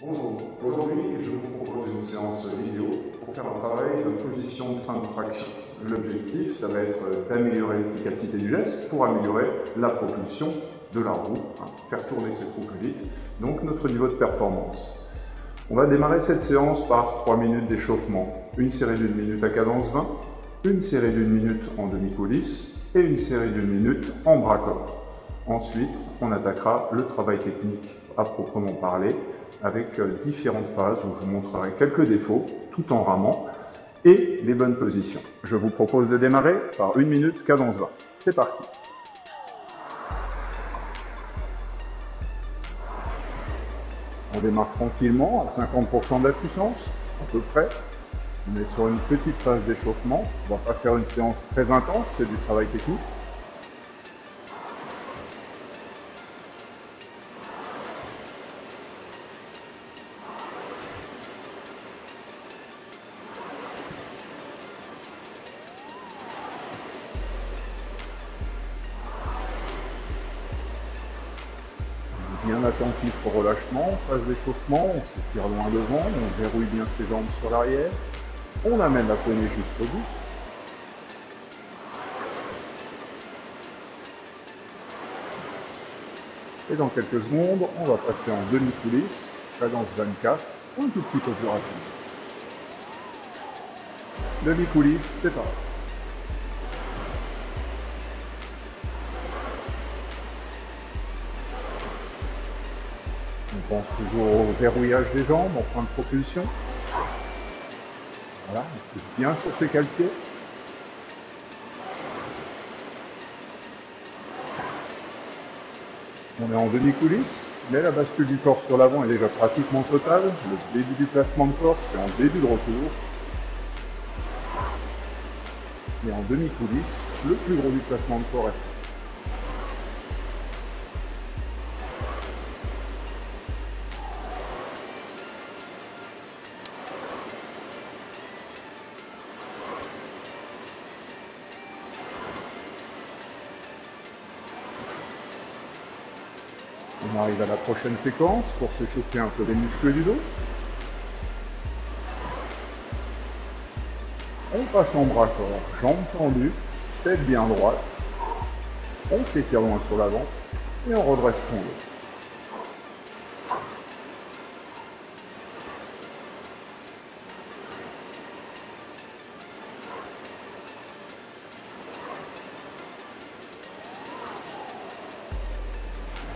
Bonjour, aujourd'hui je vous propose une séance vidéo pour faire un travail de position de fin de traction. L'objectif, ça va être d'améliorer l'efficacité du geste pour améliorer la propulsion de la roue, faire tourner cette roue plus vite, donc notre niveau de performance. On va démarrer cette séance par 3 minutes d'échauffement, une série d'1 minute à cadence 20, une série d'1 minute en demi-coulisse et une série d'1 minute en bras-corps. Ensuite, on attaquera le travail technique à proprement parler, avec différentes phases où je vous montrerai quelques défauts tout en ramant et les bonnes positions. Je vous propose de démarrer par 1 minute cadence 20. C'est parti. On démarre tranquillement à 50% de la puissance, à peu près. On est sur une petite phase d'échauffement. On ne va pas faire une séance très intense, c'est du travail technique. Bien attentif au relâchement, phase d'échauffement, on s'étire loin devant, on verrouille bien ses jambes sur l'arrière, on amène la poignée jusqu'au bout. Et dans quelques secondes, on va passer en demi-coulisse, cadence 24, un tout petit peu plus rapide. Demi-coulisse, c'est parti. On pense toujours au verrouillage des jambes en fin de propulsion. Voilà, on pousse bien sur ses calpiers. On est en demi-coulisse, mais la bascule du corps sur l'avant est déjà pratiquement totale. Le début du placement de corps, c'est en début de retour. Et en demi-coulisse, le plus gros du placement de corps est fait. On arrive à la prochaine séquence pour s'échauffer un peu les muscles du dos. On passe en bras-corps, jambes tendues, tête bien droite. On s'étire loin sur l'avant et on redresse son dos.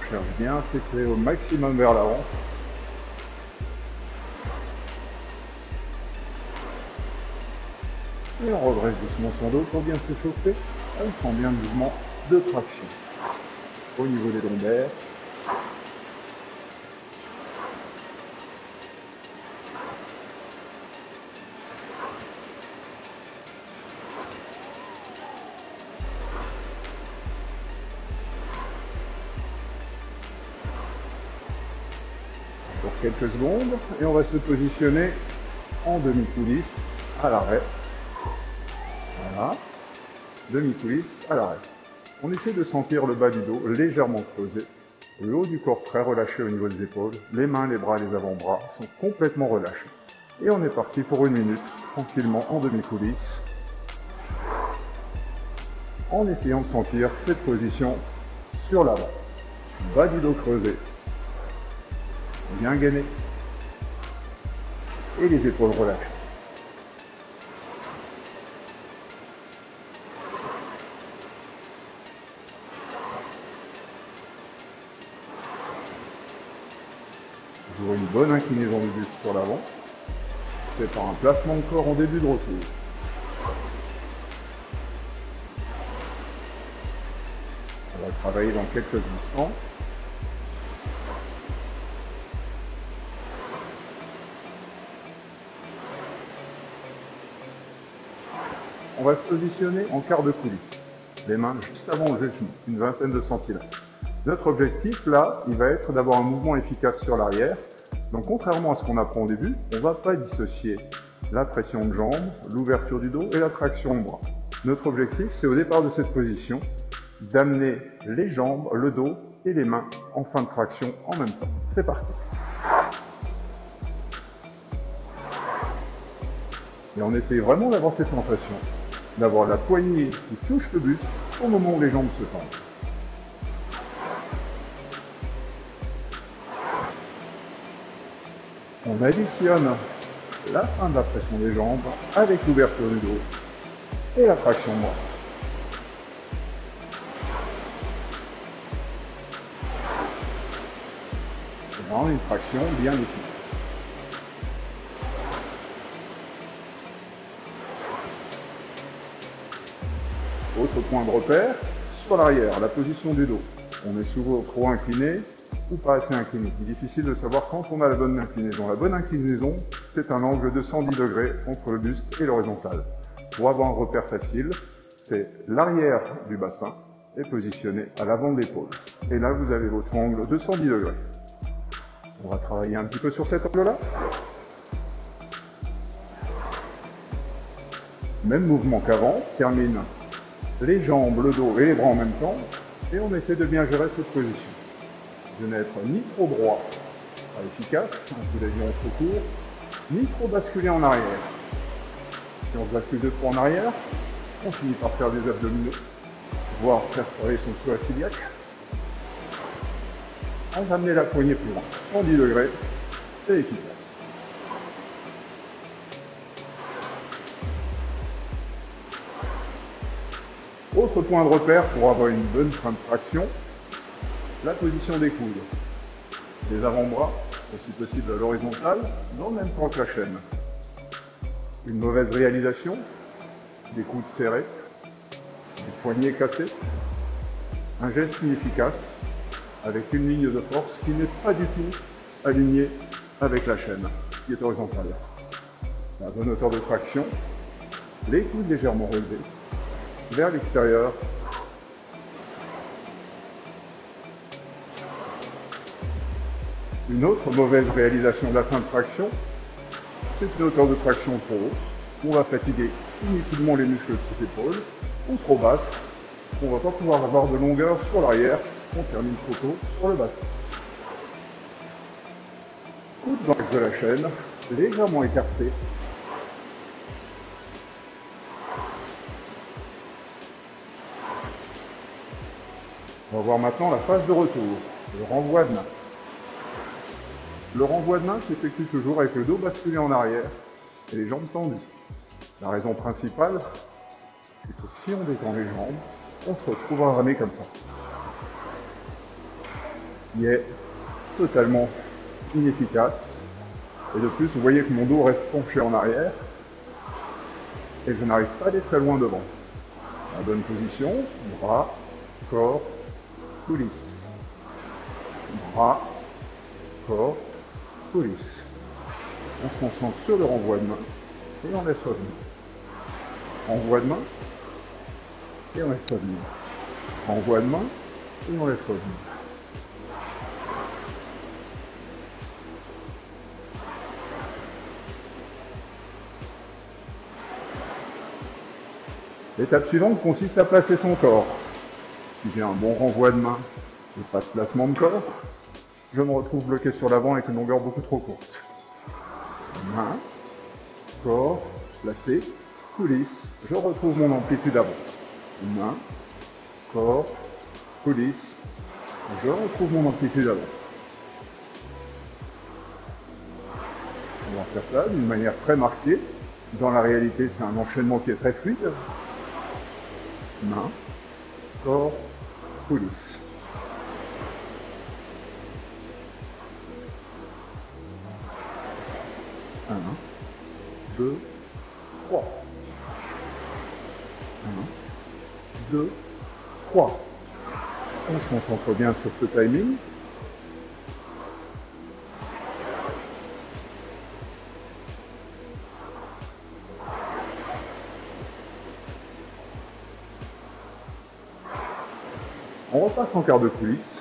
On cherche bien à s'étirer au maximum vers l'avant. Et on redresse doucement son dos pour bien s'échauffer. On sent bien le mouvement de traction au niveau des lombaires. Pour quelques secondes et on va se positionner en demi-coulisse à l'arrêt. Voilà, demi-coulisse à l'arrêt. On essaie de sentir le bas du dos légèrement creusé, le haut du corps très relâché au niveau des épaules, les mains, les bras, les avant-bras sont complètement relâchés. Et on est parti pour 1 minute, tranquillement en demi-coulisse, en essayant de sentir cette position sur l'avant. Bas du dos creusé, bien gainé, et les épaules relâchées. Toujours une bonne inclinaison du buste sur l'avant. C'est par un placement de corps en début de retour. On va travailler dans quelques instants. On va se positionner en quart de coulisse. Les mains juste avant le genou, une vingtaine de centimètres. Notre objectif là, il va être d'avoir un mouvement efficace sur l'arrière. Donc contrairement à ce qu'on apprend au début, on ne va pas dissocier la pression de jambe, l'ouverture du dos et la traction de bras. Notre objectif, c'est au départ de cette position, d'amener les jambes, le dos et les mains en fin de traction en même temps. C'est parti. Et on essaye vraiment d'avoir cette sensation, d'avoir la poignée qui touche le buste au moment où les jambes se tendent. On additionne la fin de la pression des jambes avec l'ouverture du dos et la traction de bras. C'est vraiment une traction bien efficace. Autre point de repère, sur l'arrière, la position du dos. On est souvent trop incliné ou pas assez incliné. Il est difficile de savoir quand on a la bonne inclinaison. La bonne inclinaison, c'est un angle de 110 degrés entre le buste et l'horizontale. Pour avoir un repère facile, c'est l'arrière du bassin est positionné à l'avant de l'épaule. Et là, vous avez votre angle de 110 degrés. On va travailler un petit peu sur cet angle-là. Même mouvement qu'avant, termine les jambes, le dos et les bras en même temps, et on essaie de bien gérer cette position. De n'être ni trop droit, pas efficace, un coup d'avion trop court, ni trop basculer en arrière. Si on bascule de trop en arrière, on finit par faire des abdominaux, voire faire travailler son psoas iliaque, sans amener la poignée plus loin. 110 degrés, c'est efficace. Autre point de repère pour avoir une bonne fin de traction, la position des coudes. Les avant-bras, aussi possible à l'horizontale, dans le même temps que la chaîne. Une mauvaise réalisation, des coudes serrés, des poignets cassés, un geste inefficace, avec une ligne de force qui n'est pas du tout alignée avec la chaîne, qui est horizontale. La bonne hauteur de traction, les coudes légèrement relevés, vers l'extérieur. Une autre mauvaise réalisation de la fin de traction, c'est une hauteur de traction trop haute. On va fatiguer inutilement les muscles de ses épaules, ou trop basse. On ne va pas pouvoir avoir de longueur sur l'arrière. On termine trop tôt sur le bassin. Coude dans l'axe de la chaîne, légèrement écarté. On va voir maintenant la phase de retour, le renvoi de main. Le renvoi de main s'effectue toujours avec le dos basculé en arrière et les jambes tendues. La raison principale, c'est que si on détend les jambes, on se retrouve ramé comme ça. Il est totalement inefficace. Et de plus, vous voyez que mon dos reste penché en arrière et je n'arrive pas à aller très loin devant. La bonne position, bras, corps, coulisses. Bras, corps, coulisses. On se concentre sur le renvoi de main et on laisse revenir. Renvoi de main et on laisse revenir. Renvoi de main et on laisse revenir. L'étape suivante consiste à placer son corps. Si j'ai un bon renvoi de main et pas de placement de corps, je me retrouve bloqué sur l'avant avec une longueur beaucoup trop courte. Main, corps, placé, coulisses, je retrouve mon amplitude avant. Main, corps, coulisses, je retrouve mon amplitude avant. On va faire ça d'une manière très marquée. Dans la réalité, c'est un enchaînement qui est très fluide. Main, corps, coulisses. Un, deux, trois. Un, deux, trois. On se concentre bien sur ce timing. On repasse en quart de coulisses.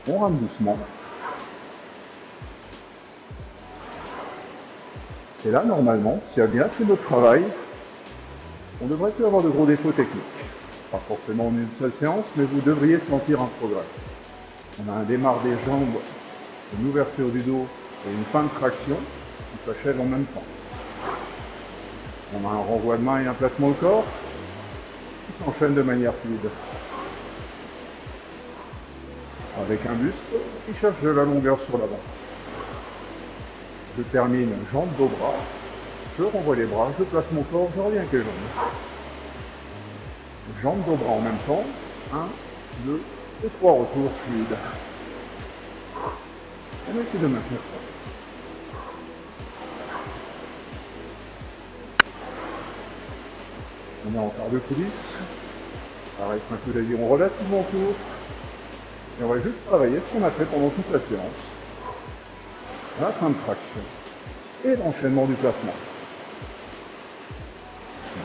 On rame doucement. Et là, normalement, si on a bien fait notre travail, on ne devrait plus avoir de gros défauts techniques. Pas forcément en une seule séance, mais vous devriez sentir un progrès. On a un démarre des jambes, une ouverture du dos et une fin de traction qui s'achève en même temps. On a un renvoi de main et un placement au corps qui s'enchaînent de manière fluide. Avec un buste qui cherche de la longueur sur l'avant. Je termine jambe, dos, bras. Je renvoie les bras, je place mon corps, je reviens avec les jambes. Jambes, dos, bras en même temps. 1, 2 et 3 retours fluides. On va essayer de maintenir ça. On est en quart de coulisse. Ça reste un coup d'aviron relativement court. Et on va juste travailler ce qu'on a fait pendant toute la séance. La fin de traction. Et l'enchaînement du placement.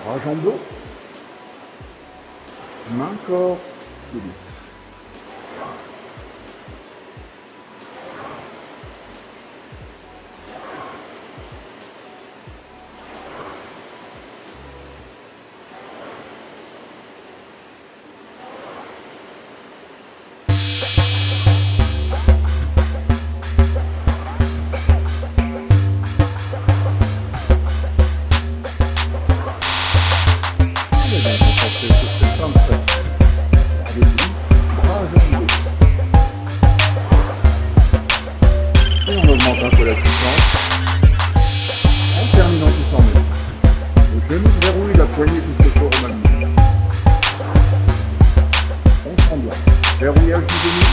Bras, jambes, dos. Main, corps, coulisse. Verrouillage du genou,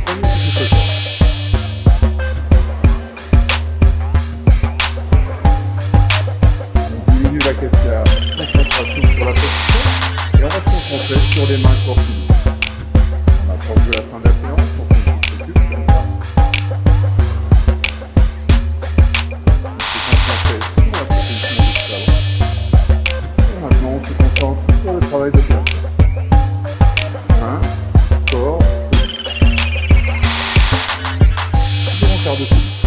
premier petit peu fort. On diminue la concentration sur la position et on va se concentrer sur les mains corps publiques. On approche de la fin de la séance, on fait une petite focus comme ça. On se concentre sur la position du cerveau. Et maintenant on se concentre sur le travail de placement. Corps, quart de coulisse.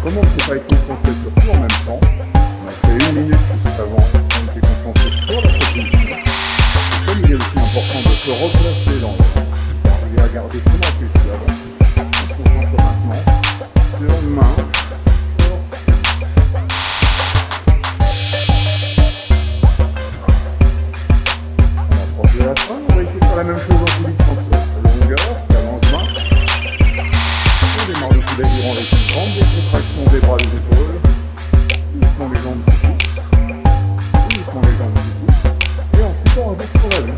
Comme on ne peut pas être concentré sur tout en même temps, on a fait 1 minute juste avant, on était concentré sur la proposition. Et comme il est aussi important de se replacer dans le arriver à garder son appétit avant, on se concentre maintenant sur main, corps, on approche de la fin, on va essayer de faire la même chose en coulisse entre la longueur, la lance-main. On démarre le coup d'aviron avec une grande décontraction des bras et des épaules, uniquement les jambes qui poussent, uniquement les jambes qui poussent, et ensuite on rajoute sur la vue,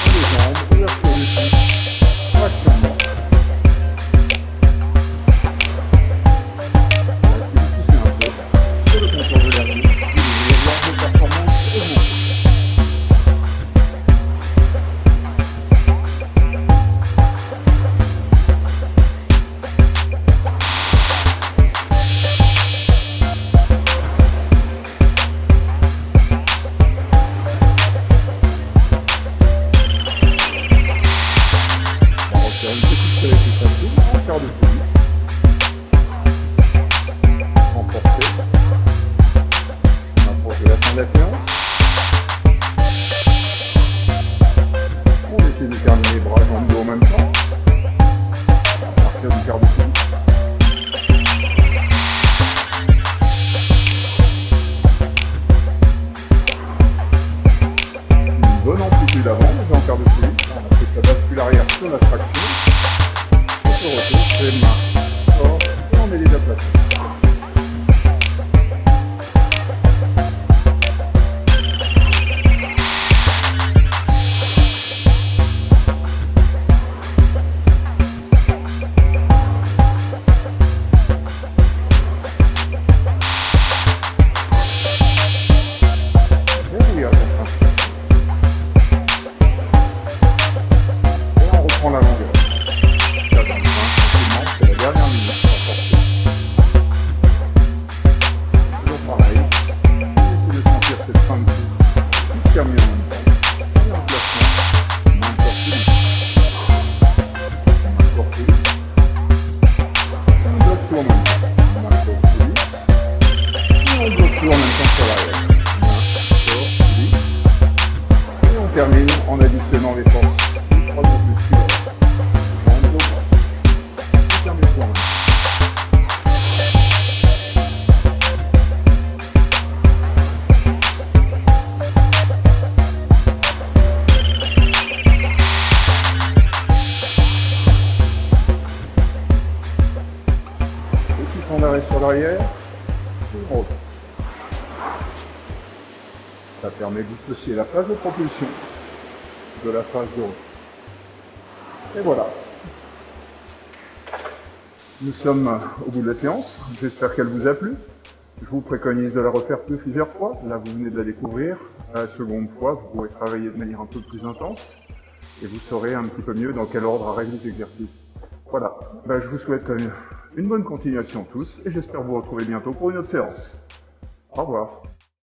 les jambes, ouverture du pouce, traction bras. D'avant, on va en quart de coulisse, on a fait sa bascule arrière sur la traction, on se retrouve, c'est main, corps, et on est déjà placé. En même temps sur l'arrière. Main, corps, termine en additionnant les forces. On arrête sur l'arrière, ça permet de dissocier la phase de propulsion de la phase de repos. Et voilà. Nous sommes au bout de la séance, j'espère qu'elle vous a plu. Je vous préconise de la refaire plusieurs fois, là vous venez de la découvrir. La seconde fois, vous pourrez travailler de manière un peu plus intense et vous saurez un petit peu mieux dans quel ordre arrivent les exercices. Voilà, je vous souhaite une bonne continuation tous et j'espère vous retrouver bientôt pour une autre séance. Au revoir.